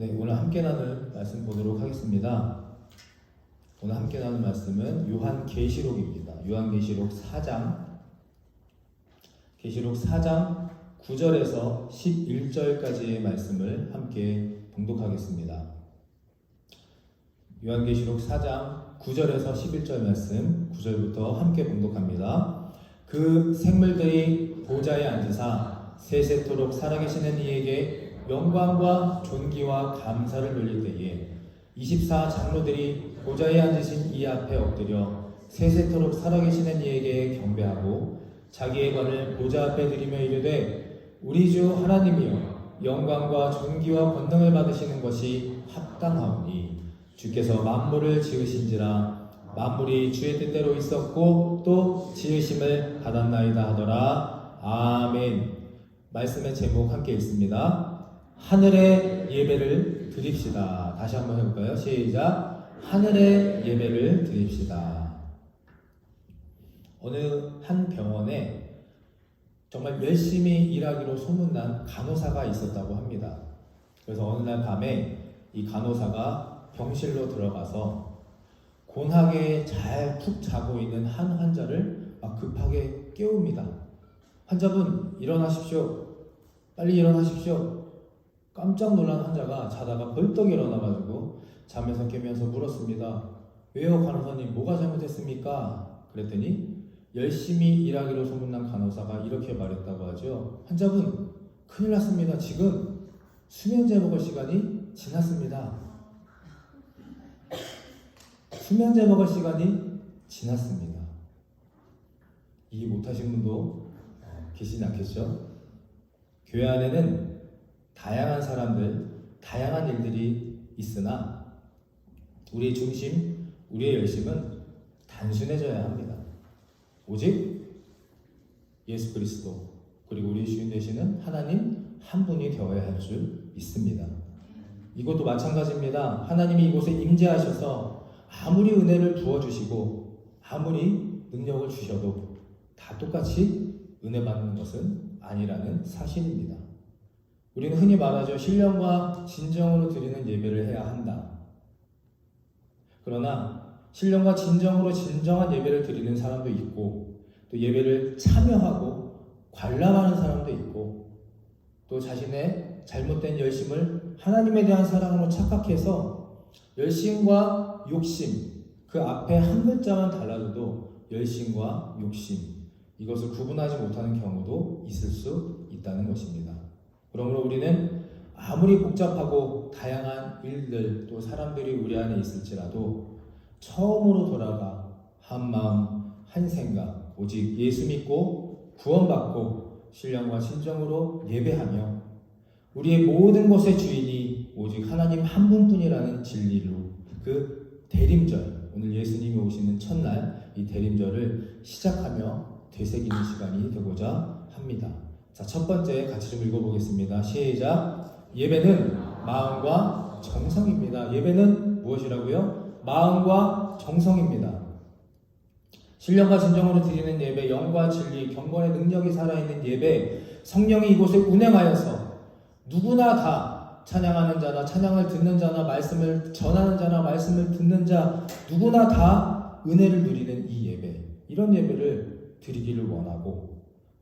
네, 오늘 함께 나눌 말씀 보도록 하겠습니다. 오늘 함께 나눌 말씀은 요한계시록입니다. 요한계시록 4장, 계시록 4장 9절에서 11절까지의 말씀을 함께 봉독하겠습니다. 요한계시록 4장 9절에서 11절 말씀, 9절부터 함께 봉독합니다. 그 생물들이 보좌에 앉으사 세세토록 살아계시는 이에게 영광과 존귀와 감사를 돌릴 때에 24장로들이 보좌에 앉으신 이 앞에 엎드려 세세토록 살아계시는 이에게 경배하고 자기의 관을 보좌 앞에 드리며 이르되 우리 주 하나님이여 영광과 존귀와 권능을 받으시는 것이 합당하오니 주께서 만물을 지으신지라 만물이 주의 뜻대로 있었고 또 지으심을 받았나이다 하더라. 아멘. 말씀의 제목 함께 읽습니다. 하늘의 예배를 드립시다. 다시 한번 해볼까요? 시작. 하늘의 예배를 드립시다. 어느 한 병원에 정말 열심히 일하기로 소문난 간호사가 있었다고 합니다. 그래서 어느 날 밤에 이 간호사가 병실로 들어가서 곤하게 잘 푹 자고 있는 한 환자를 막 급하게 깨웁니다. 환자분 일어나십시오. 빨리 일어나십시오. 깜짝 놀란 환자가 자다가 벌떡 일어나가지고 잠에서 깨면서 물었습니다. 왜요 간호사님, 뭐가 잘못했습니까? 그랬더니 열심히 일하기로 소문난 간호사가 이렇게 말했다고 하죠. 환자분 큰일 났습니다. 지금 수면제 먹을 시간이 지났습니다. 수면제 먹을 시간이 지났습니다. 이해 못하신 분도 계시지 않겠죠? 교회 안에는 다양한 사람들, 다양한 일들이 있으나 우리의 중심, 우리의 열심은 단순해져야 합니다. 오직 예수 그리스도 그리고 우리 주인 되시는 하나님 한 분이 되어야 할 줄 믿습니다. 이것도 마찬가지입니다. 하나님이 이곳에 임재하셔서 아무리 은혜를 부어주시고 아무리 능력을 주셔도 다 똑같이 은혜 받는 것은 아니라는 사실입니다. 우리는 흔히 말하죠. 신령과 진정으로 드리는 예배를 해야 한다. 그러나 신령과 진정으로 진정한 예배를 드리는 사람도 있고 또 예배를 참여하고 관람하는 사람도 있고 또 자신의 잘못된 열심을 하나님에 대한 사랑으로 착각해서 열심과 욕심, 그 앞에 한 글자만 달라져도 열심과 욕심, 이것을 구분하지 못하는 경우도 있을 수 있다는 것입니다. 그러므로 우리는 아무리 복잡하고 다양한 일들 또 사람들이 우리 안에 있을지라도 처음으로 돌아가 한 마음 한 생각 오직 예수 믿고 구원받고 신령과 진정으로 예배하며 우리의 모든 것의 주인이 오직 하나님 한 분뿐이라는 진리로 그 대림절, 오늘 예수님이 오시는 첫날 이 대림절을 시작하며 되새기는 시간이 되고자 합니다. 자, 첫 번째 같이 좀 읽어보겠습니다. 시작. 예배는 마음과 정성입니다. 예배는 무엇이라고요? 마음과 정성입니다. 신령과 진정으로 드리는 예배, 영과 진리, 경건의 능력이 살아있는 예배, 성령이 이곳에 운행하여서 누구나 다 찬양하는 자나 찬양을 듣는 자나 말씀을 전하는 자나 말씀을 듣는 자 누구나 다 은혜를 누리는 이 예배, 이런 예배를 드리기를 원하고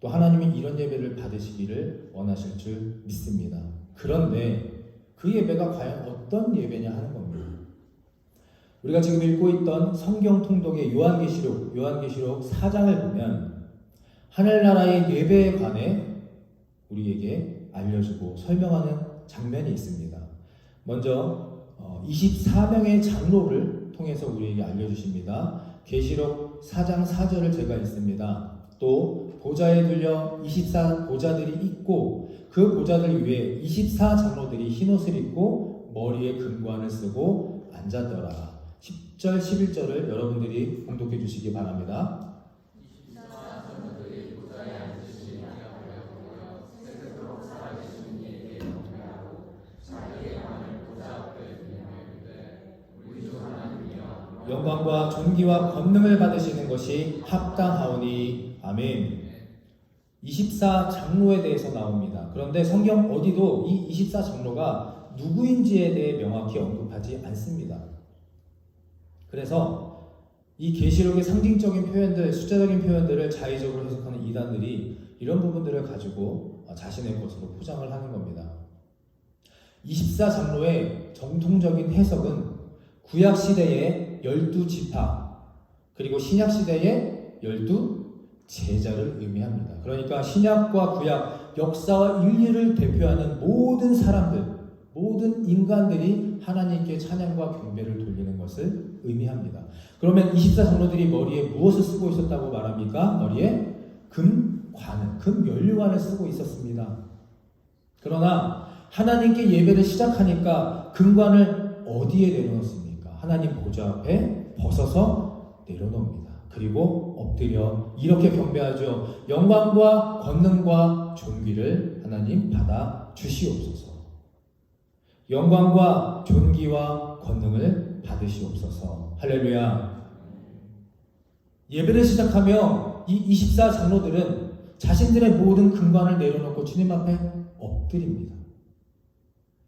또 하나님이 이런 예배를 받으시기를 원하실 줄 믿습니다. 그런데 그 예배가 과연 어떤 예배냐 하는 겁니다. 우리가 지금 읽고 있던 성경 통독의 요한계시록 4장을 보면 하늘나라의 예배에 관해 우리에게 알려주고 설명하는 장면이 있습니다. 먼저 24명의 장로를 통해서 우리에게 알려주십니다. 계시록 4장 4절을 제가 읽습니다. 또 보좌에 들려 24보좌들이 있고 그 보좌들 위에 24장로들이 흰옷을 입고 머리에 금관을 쓰고 앉았더라. 10절 11절을 여러분들이 봉독해 주시기 바랍니다. 영광과 존귀와 권능을 받으시는 것이 합당하오니 아멘. 24장로에 대해서 나옵니다. 그런데 성경 어디도 이 24장로가 누구인지에 대해 명확히 언급하지 않습니다. 그래서 이 계시록의 상징적인 표현들, 숫자적인 표현들을 자의적으로 해석하는 이단들이 이런 부분들을 가지고 자신의 것으로 포장을 하는 겁니다. 24장로의 정통적인 해석은 구약시대의 12지파 그리고 신약시대의 12제자를 의미합니다. 그러니까 신약과 구약, 역사와 인류를 대표하는 모든 사람들, 모든 인간들이 하나님께 찬양과 경배를 돌리는 것을 의미합니다. 그러면 24장로들이 머리에 무엇을 쓰고 있었다고 말합니까? 머리에 금관을, 금면류관을 쓰고 있었습니다. 그러나 하나님께 예배를 시작하니까 금관을 어디에 내려놓습니까? 하나님 보좌 앞에 벗어서 내려놓습니다. 그리고 엎드려 이렇게 경배하죠. 영광과 권능과 존귀를 하나님 받아 주시옵소서. 영광과 존귀와 권능을 받으시옵소서. 할렐루야. 예배를 시작하며 이 24장로들은 자신들의 모든 금관을 내려놓고 주님 앞에 엎드립니다.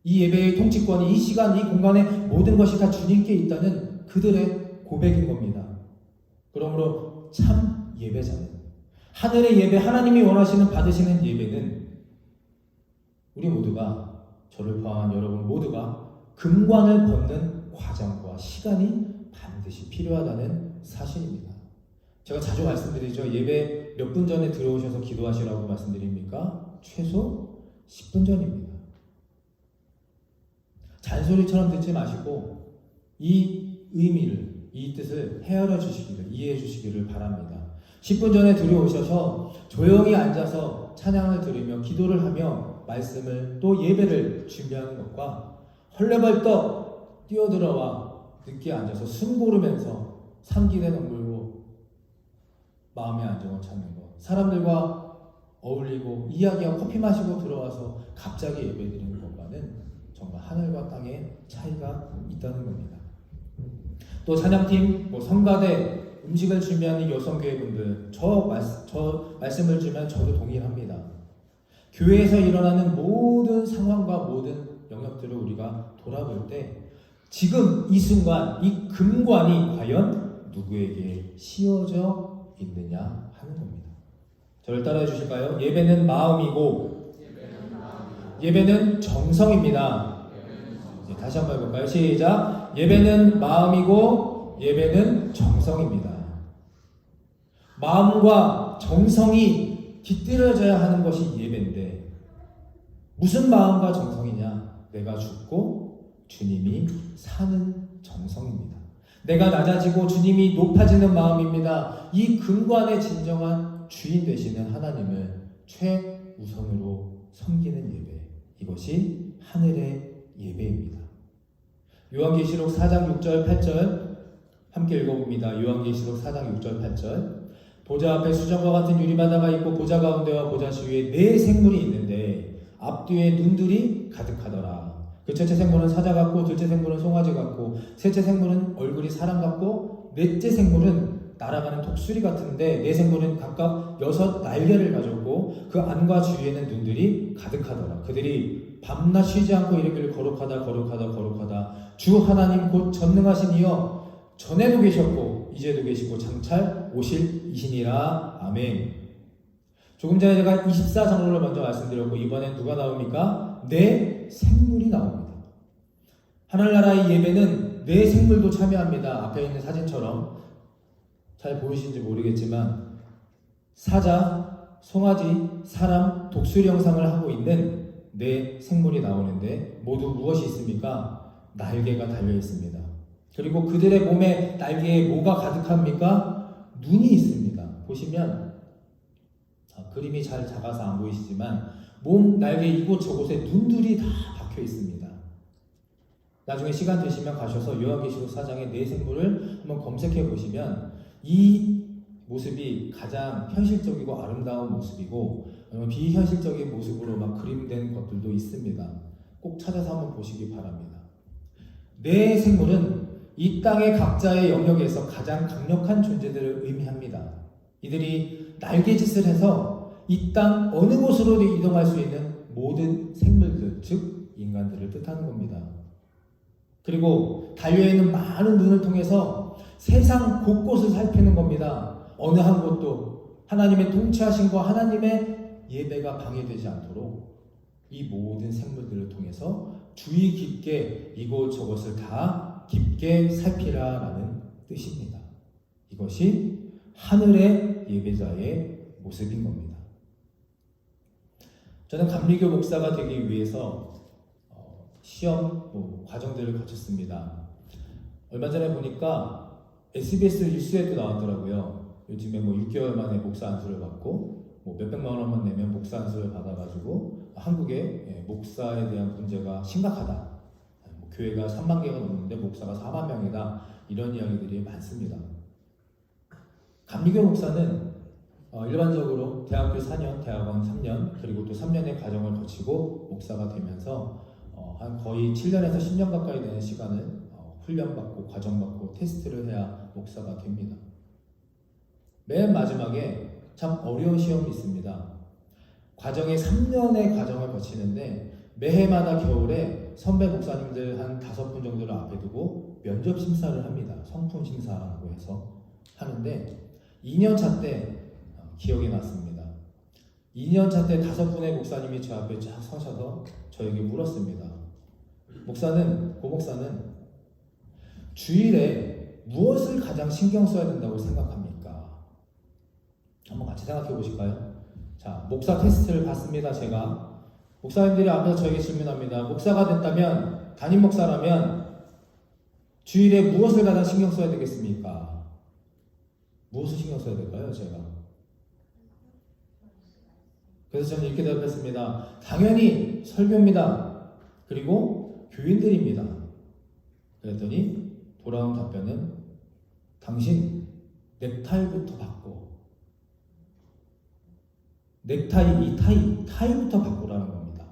이 예배의 통치권이, 이 시간, 이 공간의 모든 것이 다 주님께 있다는 그들의 고백인 겁니다. 그러므로 참 예배자는, 하늘의 예배, 하나님이 원하시는 받으시는 예배는 우리 모두가, 저를 포함한 여러분 모두가 금관을 벗는 과정과 시간이 반드시 필요하다는 사실입니다. 제가 자주 말씀드리죠. 예배 몇 분 전에 들어오셔서 기도하시라고 말씀드립니까? 최소 10분 전입니다. 잔소리처럼 듣지 마시고 이 의미를, 이 뜻을 헤아려 주시기를, 이해해 주시기를 바랍니다. 10분 전에 들어오셔서 조용히 앉아서 찬양을 들으며 기도를 하며 말씀을 또 예배를 준비하는 것과 헐레벌떡 뛰어들어와 늦게 앉아서 숨 고르면서 삼기대 넘물고 마음의 안정을 찾는 것, 사람들과 어울리고 이야기하고 커피 마시고 들어와서 갑자기 예배 드리는 것과는 정말 하늘과 땅의 차이가 있다는 겁니다. 또 찬양팀, 성가대, 음식을 준비하는 여성교회분들, 저 말씀을 주면 저도 동의합니다. 교회에서 일어나는 모든 상황과 모든 영역들을 우리가 돌아볼 때 지금 이 순간 이 금관이 과연 누구에게 씌워져 있느냐 하는 겁니다. 저를 따라해 주실까요? 예배는 마음이고 예배는 정성입니다. 다시 한번 해볼까요? 시작. 예배는 마음이고 예배는 정성입니다. 마음과 정성이 깃들여져야 하는 것이 예배인데 무슨 마음과 정성이냐? 내가 죽고 주님이 사는 정성입니다. 내가 낮아지고 주님이 높아지는 마음입니다. 이 금관의 진정한 주인 되시는 하나님을 최우선으로 섬기는 예배, 이것이 하늘의 예배입니다. 요한계시록 4장 6절 8절 함께 읽어봅니다. 요한계시록 4장 6절 8절. 보좌 앞에 수정과 같은 유리바다가 있고 보좌 가운데와 보좌 주위에 네 생물이 있는데 앞뒤에 눈들이 가득하더라. 그 첫째 생물은 사자 같고 둘째 생물은 송아지 같고 셋째 생물은 얼굴이 사람 같고 넷째 생물은 날아가는 독수리 같은데 네 생물은 각각 6 날개를 가졌고 그 안과 주위에는 눈들이 가득하더라. 그들이 밤낮 쉬지 않고 이르기를 거룩하다 거룩하다 거룩하다 주 하나님 곧 전능하신 이여 전에도 계셨고 이제도 계시고 장차 오실 이시니라. 아멘. 조금 전에 제가 24장로를 먼저 말씀드렸고 이번엔 누가 나옵니까? 네 생물이 나옵니다. 하늘나라의 예배는 네 생물도 참여합니다. 앞에 있는 사진처럼 잘 보이시는지 모르겠지만 사자, 송아지, 사람, 독수리 형상을 하고 있는 네 생물이 나오는데 모두 무엇이 있습니까? 날개가 달려 있습니다. 그리고 그들의 몸에 날개에 뭐가 가득합니까? 눈이 있습니다. 보시면 그림이 잘 작아서 안 보이시지만 몸 날개 이곳저곳에 눈들이 다 박혀 있습니다. 나중에 시간 되시면 가셔서 요한계시록 4장의 네 생물을 한번 검색해 보시면 이 모습이 가장 현실적이고 아름다운 모습이고 비현실적인 모습으로 막 그림된 것들도 있습니다. 꼭 찾아서 한번 보시기 바랍니다. 네 생물은 이 땅의 각자의 영역에서 가장 강력한 존재들을 의미합니다. 이들이 날개짓을 해서 이 땅 어느 곳으로도 이동할 수 있는 모든 생물들, 즉 인간들을 뜻하는 겁니다. 그리고 달려있는 많은 눈을 통해서 세상 곳곳을 살피는 겁니다. 어느 한 곳도 하나님의 통치하심과 하나님의 예배가 방해되지 않도록 이 모든 생물들을 통해서 주의 깊게 이곳저곳을 다 깊게 살피라라는 뜻입니다. 이것이 하늘의 예배자의 모습인 겁니다. 저는 감리교 목사가 되기 위해서 시험 과정들을 거쳤습니다. 얼마 전에 보니까 SBS 뉴스에도 나왔더라고요. 요즘에 6개월 만에 목사 안수를 받고 몇백만 원만 내면 목사 안수를 받아가지고 한국의 목사에 대한 문제가 심각하다. 교회가 3만 개가 넘는데 목사가 4만 명이다. 이런 이야기들이 많습니다. 감리교 목사는 일반적으로 대학교 4년, 대학원 3년, 그리고 또 3년의 과정을 거치고 목사가 되면서 한 거의 7년에서 10년 가까이 되는 시간을 훈련받고 과정받고 테스트를 해야 목사가 됩니다. 맨 마지막에 참 어려운 시험이 있습니다. 과정에 3년의 과정을 거치는데 매해마다 겨울에 선배 목사님들 한 5분 정도를 앞에 두고 면접 심사를 합니다. 성품 심사라고 해서 하는데 2년차 때 기억이 났습니다. 2년차 때 5분의 목사님이 저 앞에 쫙 서셔서 저에게 물었습니다. 고 목사는 주일에 무엇을 가장 신경 써야 된다고 생각합니까? 한번 같이 생각해 보실까요? 자, 목사 테스트를 받습니다. 제가 목사님들이 앞에서 저에게 질문합니다. 목사가 됐다면, 담임 목사라면 주일에 무엇을 가장 신경 써야 되겠습니까? 무엇을 신경 써야 될까요? 제가 그래서 저는 이렇게 대답했습니다. 당연히 설교입니다. 그리고 교인들입니다. 그랬더니 돌아온 답변은 당신 넥타이부터 바꿔. 넥타이, 타이부터 바꾸라는 겁니다.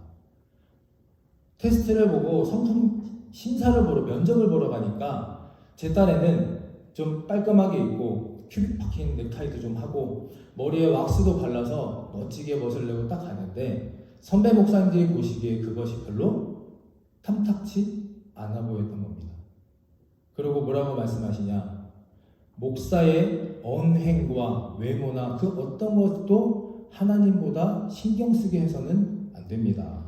테스트를 보고 성품 심사를 보러, 면접을 보러 가니까 제 딸애는 좀 깔끔하게 입고 큐빅 박힌 넥타이도 좀 하고 머리에 왁스도 발라서 멋지게 멋을 내고 딱 가는데 선배 목사님들이 보시기에 그것이 별로 탐탁치 않아 보였던 겁니다. 그리고 뭐라고 말씀하시냐? 목사의 언행과 외모나 그 어떤 것도 하나님보다 신경 쓰게 해서는 안 됩니다.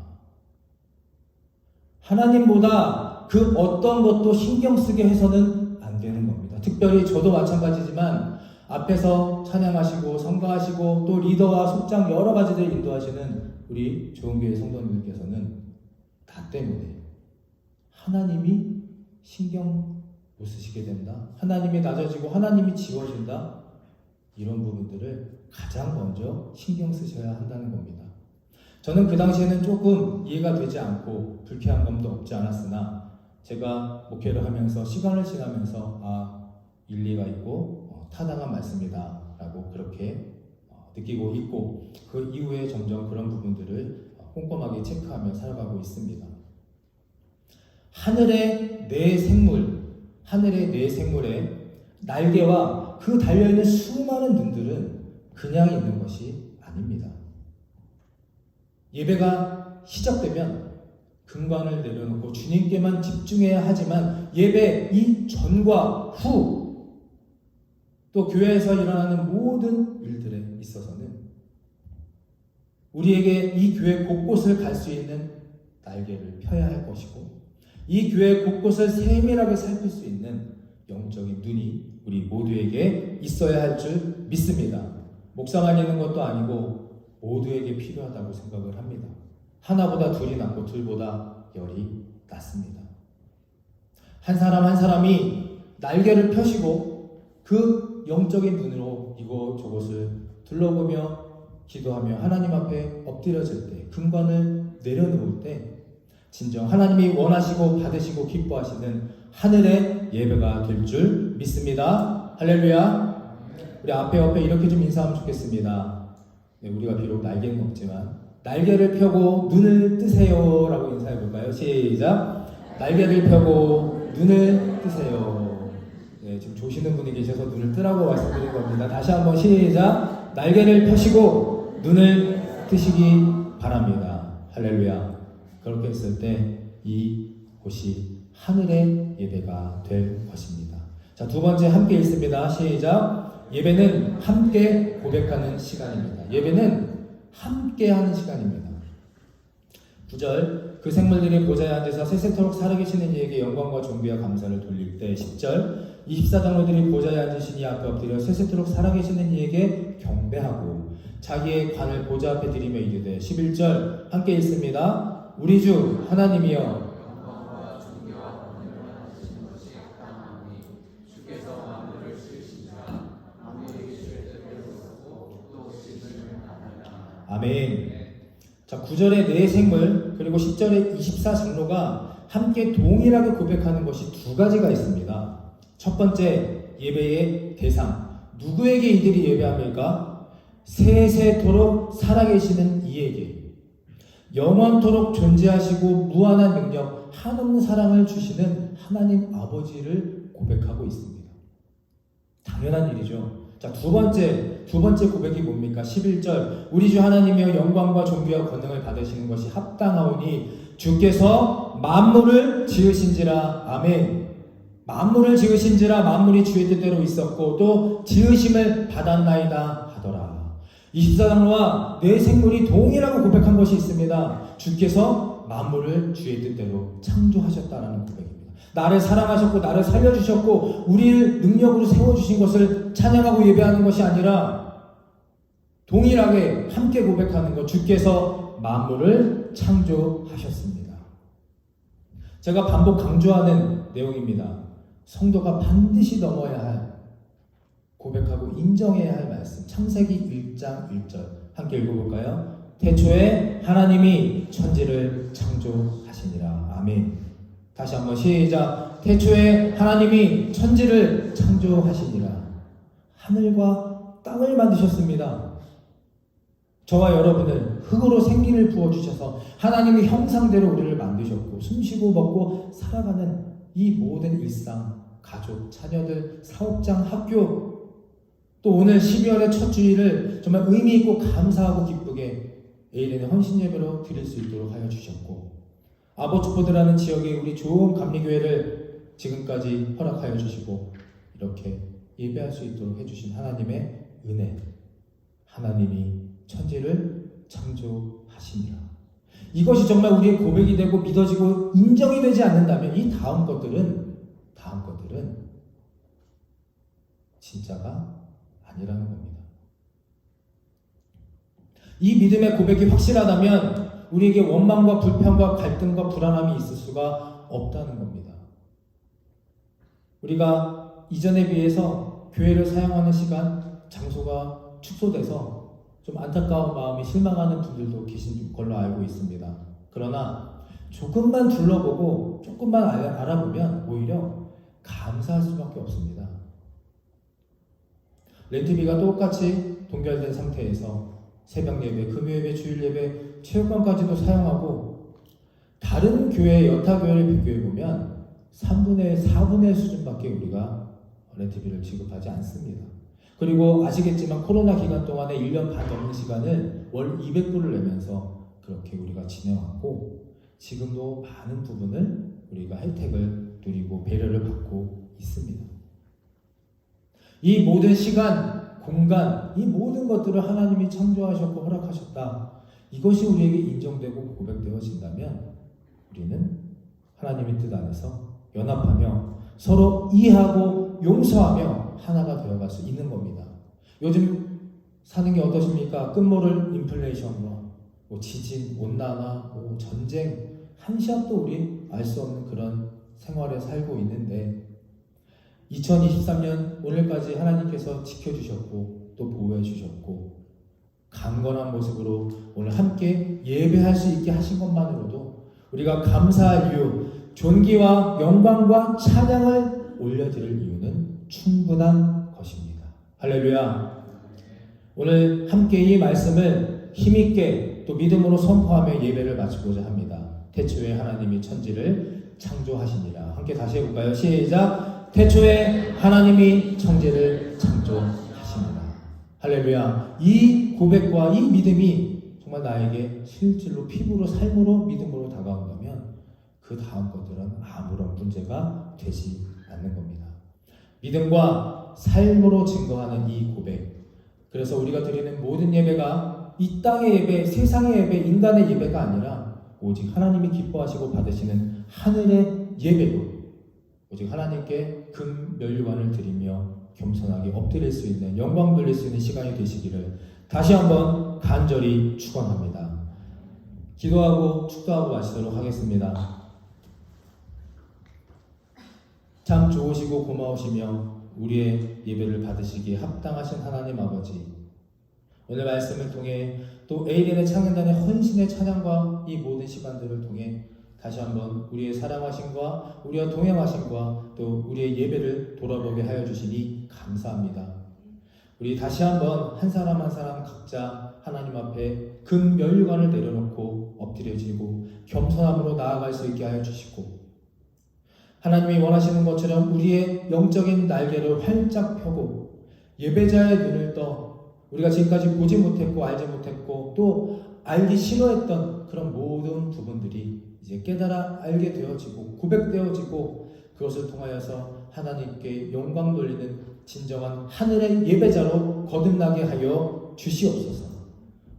하나님보다 그 어떤 것도 신경 쓰게 해서는 안 되는 겁니다. 특별히 저도 마찬가지지만 앞에서 찬양하시고 성가하시고 또 리더와 속장 여러 가지들 인도하시는 우리 좋은교회 성도님들께서는 다 때문에 하나님이 신경 못 쓰시게 된다. 하나님이 낮아지고 하나님이 지워진다. 이런 부분들을 가장 먼저 신경 쓰셔야 한다는 겁니다. 저는 그 당시에는 조금 이해가 되지 않고 불쾌한 감도 없지 않았으나 제가 목회를 하면서 시간을 지나면서 일리가 있고 타당한 말씀이다 라고 그렇게 느끼고 있고 그 이후에 점점 그런 부분들을 꼼꼼하게 체크하며 살아가고 있습니다. 하늘의 네 생물의 날개와 그 달려있는 수많은 눈들은 그냥 있는 것이 아닙니다. 예배가 시작되면 금관을 내려놓고 주님께만 집중해야 하지만 예배 이 전과 후 또 교회에서 일어나는 모든 일들에 있어서는 우리에게 이 교회 곳곳을 갈 수 있는 날개를 펴야 할 것이고 이 교회 곳곳을 세밀하게 살필 수 있는 영적인 눈이 우리 모두에게 있어야 할 줄 믿습니다. 목사만 있는 것도 아니고 모두에게 필요하다고 생각을 합니다. 하나보다 둘이 낫고 둘보다 열이 낫습니다. 한 사람 한 사람이 날개를 펴시고 그 영적인 눈으로 이곳저곳을 둘러보며 기도하며 하나님 앞에 엎드려질 때 금관을 내려놓을 때 진정 하나님이 원하시고 받으시고 기뻐하시는 하늘의 예배가 될 줄 믿습니다. 할렐루야. 우리 앞에 옆에 이렇게 좀 인사하면 좋겠습니다. 네, 우리가 비록 날개는 없지만 날개를 펴고 눈을 뜨세요 라고 인사해 볼까요? 시작. 날개를 펴고 눈을 뜨세요. 네, 지금 조시는 분이 계셔서 눈을 뜨라고 말씀드린 겁니다. 다시 한번 시작. 날개를 펴시고 눈을 뜨시기 바랍니다. 할렐루야. 그렇게 했을 때 이 곳이 하늘의 예배가 될 것입니다. 자, 두 번째 함께 읽습니다. 시작. 예배는 함께 고백하는 시간입니다. 예배는 함께 하는 시간입니다. 9절, 그 생물들이 보좌에 앉아서 세세토록 살아계시는 이에게 영광과 존귀와 감사를 돌릴 때. 10절, 24장로들이 보좌에 앉으신 이 앞에 엎드려 세세토록 살아계시는 이에게 경배하고 자기의 관을 보좌 앞에 드리며 이르되. 11절 함께 읽습니다. 우리 주 하나님이여, 아멘. 자, 9절의 네 생물 그리고 10절의 24장로가 함께 동일하게 고백하는 것이 두 가지가 있습니다. 첫 번째, 예배의 대상. 누구에게 이들이 예배합니까? 세세토록 살아계시는 이에게, 영원토록 존재하시고 무한한 능력, 한없는 사랑을 주시는 하나님 아버지를 고백하고 있습니다. 당연한 일이죠. 자, 두 번째 고백이 뭡니까? 11절, 우리 주 하나님이여 영광과 존귀와 권능을 받으시는 것이 합당하오니 주께서 만물을 지으신지라. 아멘. 만물을 지으신지라. 만물이 주의 뜻대로 있었고 또 지으심을 받았나이다 하더라. 24장로와 네 생물이 동일하고 고백한 것이 있습니다. 주께서 만물을 주의 뜻대로 창조하셨다라는 고백입니다. 나를 사랑하셨고 나를 살려주셨고 우리를 능력으로 세워주신 것을 찬양하고 예배하는 것이 아니라 동일하게 함께 고백하는 것. 주께서 만물을 창조하셨습니다. 제가 반복 강조하는 내용입니다. 성도가 반드시 넘어야 할, 고백하고 인정해야 할 말씀. 창세기 1장 1절 함께 읽어볼까요? 태초에 하나님이 천지를 창조하시니라. 아멘. 다시 한번 시작. 태초에 하나님이 천지를 창조하시니라. 하늘과 땅을 만드셨습니다. 저와 여러분을 흙으로 생기를 부어주셔서 하나님의 형상대로 우리를 만드셨고 숨쉬고 먹고 살아가는 이 모든 일상, 가족, 자녀들, 사업장, 학교, 또 오늘 12월의 첫 주일을 정말 의미 있고 감사하고 기쁘게 에이렌의 헌신 예배로 드릴 수 있도록 하여 주셨고, 아버츠포드라는 지역에 우리 좋은 감리교회를 지금까지 허락하여 주시고 이렇게 예배할 수 있도록 해주신 하나님의 은혜, 하나님이 천지를 창조하시니라. 이것이 정말 우리의 고백이 되고 믿어지고 인정이 되지 않는다면 이 다음 것들은 진짜가 아니라는 겁니다. 이 믿음의 고백이 확실하다면 우리에게 원망과 불평과 갈등과 불안함이 있을 수가 없다는 겁니다. 우리가 이전에 비해서 교회를 사용하는 시간, 장소가 축소돼서 좀 안타까운 마음이 실망하는 분들도 계신 걸로 알고 있습니다. 그러나 조금만 둘러보고 조금만 알아보면 오히려 감사할 수밖에 없습니다. 렌트비가 똑같이 동결된 상태에서 새벽 예배, 금요 예배, 주일 예배, 체육관까지도 사용하고 다른 교회, 여타 교회를 비교해보면 3분의 1, 4분의 1 수준밖에 우리가 렌트비를 지급하지 않습니다. 그리고 아시겠지만 코로나 기간 동안에 1년 반 넘는 시간을 월 200불을 내면서 그렇게 우리가 지내왔고 지금도 많은 부분을 우리가 혜택을 누리고 배려를 받고 있습니다. 이 모든 시간, 공간, 이 모든 것들을 하나님이 창조하셨고 허락하셨다. 이것이 우리에게 인정되고 고백되어진다면 우리는 하나님의 뜻 안에서 연합하며 서로 이해하고 용서하며 하나가 되어갈 수 있는 겁니다. 요즘 사는 게 어떠십니까? 끝모를 인플레이션과 지진, 온난화, 전쟁, 한시합도 우리 알 수 없는 그런 생활에 살고 있는데 2023년 오늘까지 하나님께서 지켜주셨고 또 보호해 주셨고 강건한 모습으로 오늘 함께 예배할 수 있게 하신 것만으로도 우리가 감사할 이유, 존귀와 영광과 찬양을 올려드릴 이유는 충분한 것입니다. 할렐루야. 오늘 함께 이 말씀을 힘있게 또 믿음으로 선포하며 예배를 마치고자 합니다. 태초에 하나님이 천지를 창조하시니라. 함께 다시 해볼까요? 시작. 태초에 하나님이 천지를 창조하시니라. 할렐루야. 이 고백과 이 믿음이 정말 나에게 실질로 피부로 삶으로 믿음으로 다가온다면 그 다음 것들은 아무런 문제가 되지 않는 겁니다. 믿음과 삶으로 증거하는 이 고백. 그래서 우리가 드리는 모든 예배가 이 땅의 예배, 세상의 예배, 인간의 예배가 아니라 오직 하나님이 기뻐하시고 받으시는 하늘의 예배로 오직 하나님께 금면류관을 드리며 겸손하게 엎드릴 수 있는, 영광 돌릴 수 있는 시간이 되시기를 다시 한번 간절히 축원합니다. 기도하고 축도하고 마치도록 하겠습니다. 참 좋으시고 고마우시며 우리의 예배를 받으시기에 합당하신 하나님 아버지, 오늘 말씀을 통해 또 에이렌의 창현단의 헌신의 찬양과 이 모든 시간들을 통해 다시 한번 우리의 사랑하심과 우리와 동행하심과 또 우리의 예배를 돌아보게 하여 주시니 감사합니다. 우리 다시 한번 한 사람 한 사람 각자 하나님 앞에 금면류관을 내려놓고 엎드려지고 겸손함으로 나아갈 수 있게 하여 주시고, 하나님이 원하시는 것처럼 우리의 영적인 날개를 활짝 펴고 예배자의 눈을 떠 우리가 지금까지 보지 못했고 알지 못했고 또 알기 싫어했던 그런 모든 부분들이 이제 깨달아 알게 되어지고 고백되어지고 그것을 통하여서 하나님께 영광 돌리는 진정한 하늘의 예배자로 거듭나게 하여 주시옵소서.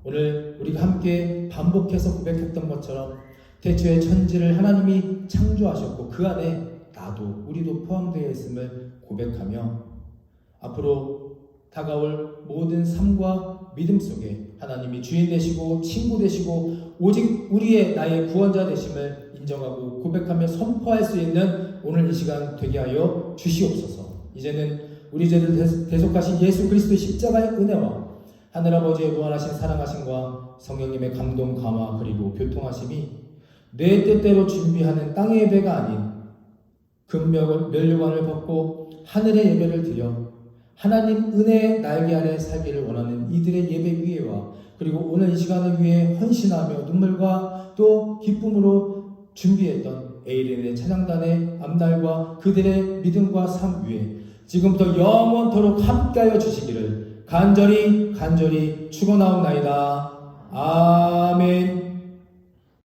오늘 우리가 함께 반복해서 고백했던 것처럼 태초에 천지를 하나님이 창조하셨고 그 안에 나도 우리도 포함되어 있음을 고백하며 앞으로 다가올 모든 삶과 믿음 속에 하나님이 주인 되시고 친구 되시고 오직 우리의 나의 구원자 되심을 인정하고 고백하며 선포할 수 있는 오늘 이 시간 되게 하여 주시옵소서. 이제는 우리 죄를 대속하신 예수 그리스도의 십자가의 은혜와 하늘아버지의 무한하신 사랑하심과 성령님의 감동 감화 그리고 교통하심이 내 뜻대로 준비하는 땅의 예배가 아닌 금면류관을 벗고 하늘의 예배를 드려 하나님 은혜의 날개 아래 살기를 원하는 이들의 예배 위에와 그리고 오늘 이 시간을 위해 헌신하며 눈물과 또 기쁨으로 준비했던 에이렌의 찬양단의 앞날과 그들의 믿음과 삶 위에 지금부터 영원토록 함께하여 주시기를 간절히 축원하옵나이다. 아멘.